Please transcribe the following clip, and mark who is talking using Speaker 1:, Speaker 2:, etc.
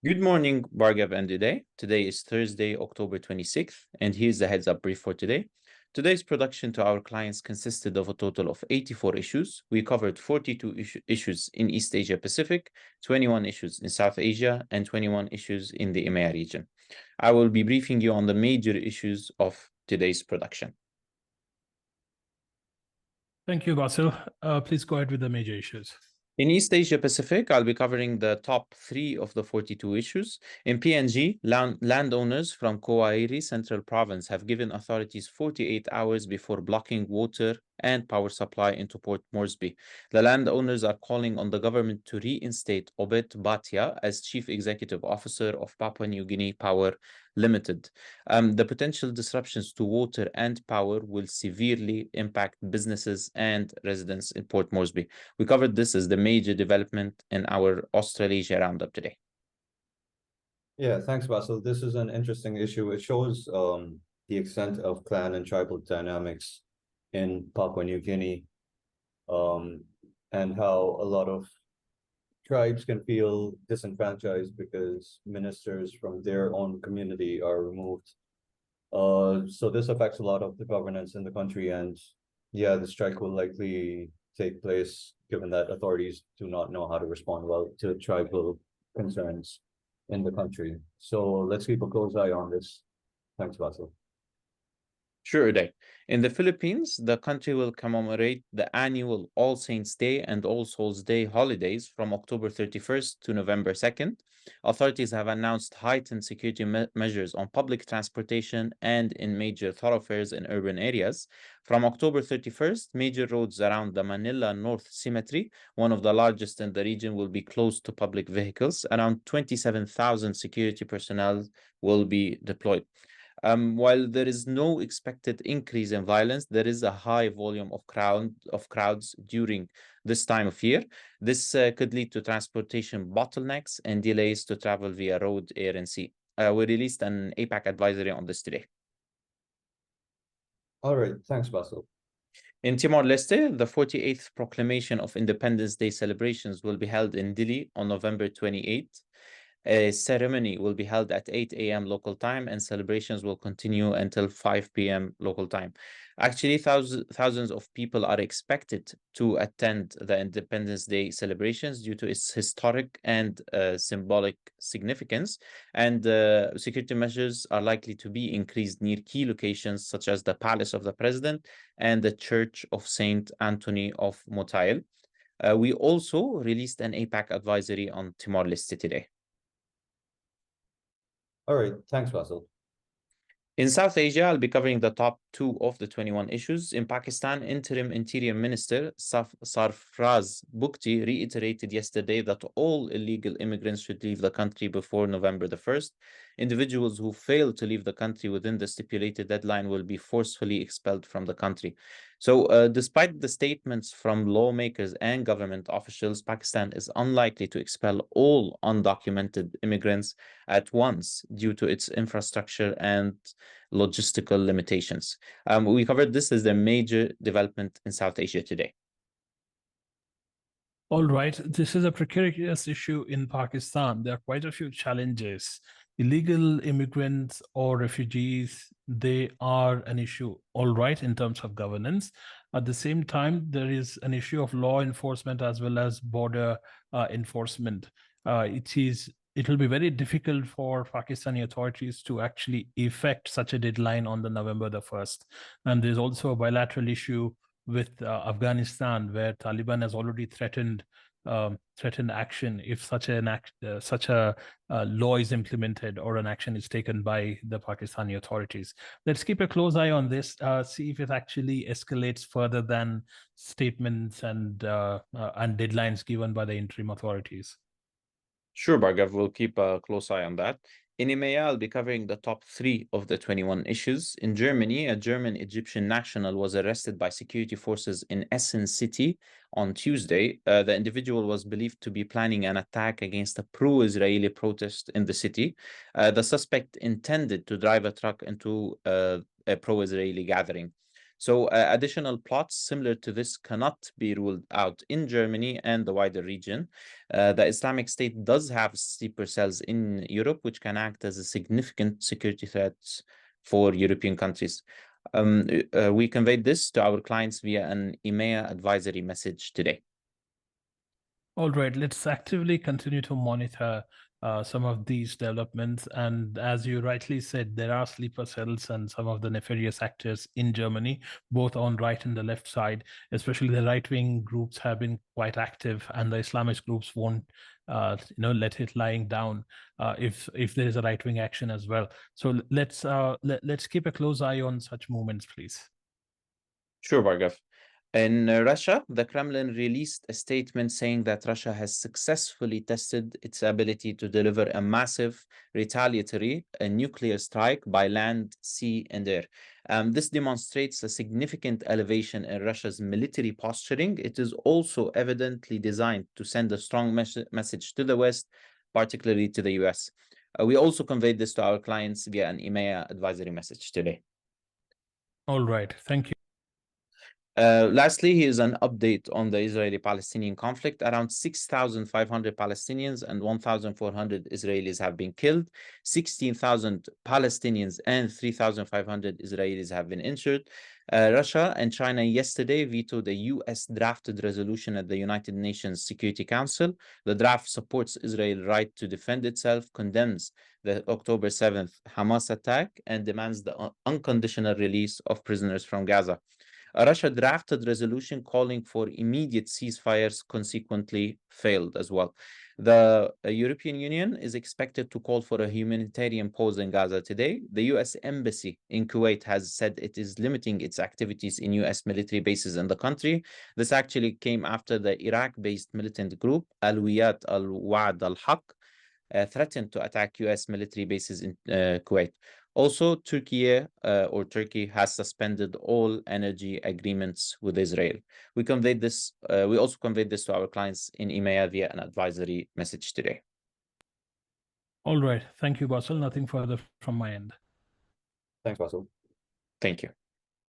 Speaker 1: Good morning, Bhargav and Uday. Today is Thursday, October 26th, and here's the heads up brief for today. Today's production to our clients consisted of a total of 84 issues. We covered 42 issues in East Asia Pacific, 21 issues in South Asia, and 21 issues in the EMEA region. I will be briefing you on the major issues of today's production.
Speaker 2: Thank you, Bassel. Please go ahead with the major issues.
Speaker 1: In East Asia Pacific, I'll be covering the top 3 of the 42 issues. In PNG, landowners from Kauairi Central Province have given authorities 48 hours before blocking water and power supply into Port Moresby. The landowners are calling on the government to reinstate Obet Bhatia as Chief Executive Officer of Papua New Guinea Power Limited. The potential disruptions to water and power will severely impact businesses and residents in Port Moresby. We covered this as the major development in our Australasia roundup today.
Speaker 3: Yeah, thanks, Bassel. This is an interesting issue. It shows the extent of clan and tribal dynamics in Papua New Guinea, and how a lot of tribes can feel disenfranchised because ministers from their own community are removed. So this affects a lot of the governance in the country, and yeah, the strike will likely take place given that authorities do not know how to respond well to tribal concerns in the country. So let's keep a close eye on this. Thanks, Bassel.
Speaker 1: Sure, Uday. In the Philippines, the country will commemorate the annual All Saints' Day and All Souls' Day holidays from October 31st to November 2nd. Authorities have announced heightened security measures on public transportation and in major thoroughfares in urban areas. From October 31st, major roads around the Manila North Cemetery, one of the largest in the region, will be closed to public vehicles. Around 27,000 security personnel will be deployed. While there is no expected increase in violence, there is a high volume of crowds during this time of year. This could lead to transportation bottlenecks and delays to travel via road, air, and sea. We released an APAC advisory on this today.
Speaker 3: All right, thanks, Bassel.
Speaker 1: In Timor-Leste, the 48th Proclamation of Independence Day celebrations will be held in Dili on November 28th. A ceremony will be held at 8 a.m. local time, and celebrations will continue until 5 p.m. local time. Actually, thousands of people are expected to attend the Independence Day celebrations due to its historic and symbolic significance, and security measures are likely to be increased near key locations such as the Palace of the President and the Church of Saint Anthony of Motail. We also released an APAC advisory on Timor-Leste today.
Speaker 3: All right, thanks, Bassel.
Speaker 1: In South Asia, I'll be covering the top 2 of the 21 issues. In Pakistan, Interim Interior Minister Sarfraz Bukti reiterated yesterday that all illegal immigrants should leave the country before November the 1st. Individuals who fail to leave the country within the stipulated deadline will be forcefully expelled from the country. So, despite the statements from lawmakers and government officials, Pakistan is unlikely to expel all undocumented immigrants at once due to its infrastructure and logistical limitations. We covered this as a major development in South Asia today.
Speaker 2: All right, this is a precarious issue in Pakistan. There are quite a few challenges. Illegal immigrants or refugees, they are an issue, all right, in terms of governance. At the same time, there is an issue of law enforcement as well as border enforcement. It will be very difficult for Pakistani authorities to actually effect such a deadline on the November the 1st. And there's also a bilateral issue with Afghanistan, where Taliban has already threatened action if such a law is implemented or an action is taken by the Pakistani authorities. Let's keep a close eye on this, see if it actually escalates further than statements and deadlines given by the interim authorities.
Speaker 1: Sure, Bhargav, we'll keep a close eye on that. In EMEA, I'll be covering the top 3 of the 21 issues. In Germany, a German-Egyptian national was arrested by security forces in Essen City on Tuesday. The individual was believed to be planning an attack against a pro-Israeli protest in the city. The suspect intended to drive a truck into a pro-Israeli gathering. So additional plots similar to this cannot be ruled out in Germany and the wider region. The Islamic State does have sleeper cells in Europe, which can act as a significant security threat for European countries. We conveyed this to our clients via an EMEA advisory message today.
Speaker 2: All right, let's actively continue to monitor some of these developments. And as you rightly said, there are sleeper cells and some of the nefarious actors in Germany, both on right and the left side. Especially the right-wing groups have been quite active, and the Islamist groups won't, let it lying down if there is a right-wing action as well. So let's keep a close eye on such movements, please.
Speaker 1: Sure, Bhargav. In Russia, the Kremlin released a statement saying that Russia has successfully tested its ability to deliver a massive retaliatory nuclear strike by land, sea, and air. This demonstrates a significant elevation in Russia's military posturing. It is also evidently designed to send a strong message to the West, particularly to the US. We also conveyed this to our clients via an EMEA advisory message today.
Speaker 2: All right, thank you.
Speaker 1: Lastly, here's an update on the Israeli-Palestinian conflict. Around 6,500 Palestinians and 1,400 Israelis have been killed. 16,000 Palestinians and 3,500 Israelis have been injured. Russia and China yesterday vetoed a U.S. drafted resolution at the United Nations Security Council. The draft supports Israel's right to defend itself, condemns the October 7th Hamas attack, and demands the unconditional release of prisoners from Gaza. A Russia drafted resolution calling for immediate ceasefires consequently failed as well. The European Union is expected to call for a humanitarian pause in Gaza today. The U.S. Embassy in Kuwait has said it is limiting its activities in U.S. military bases in the country. This actually came after the Iraq-based militant group Al-Wiyat al-Wa'd al-Haq threatened to attack U.S. military bases in Kuwait. Also, Turkey has suspended all energy agreements with Israel. We also conveyed this to our clients in EMEA via an advisory message today.
Speaker 2: All right, thank you, Bassel. Nothing further from my end.
Speaker 3: Thanks, Bassel.
Speaker 1: Thank you.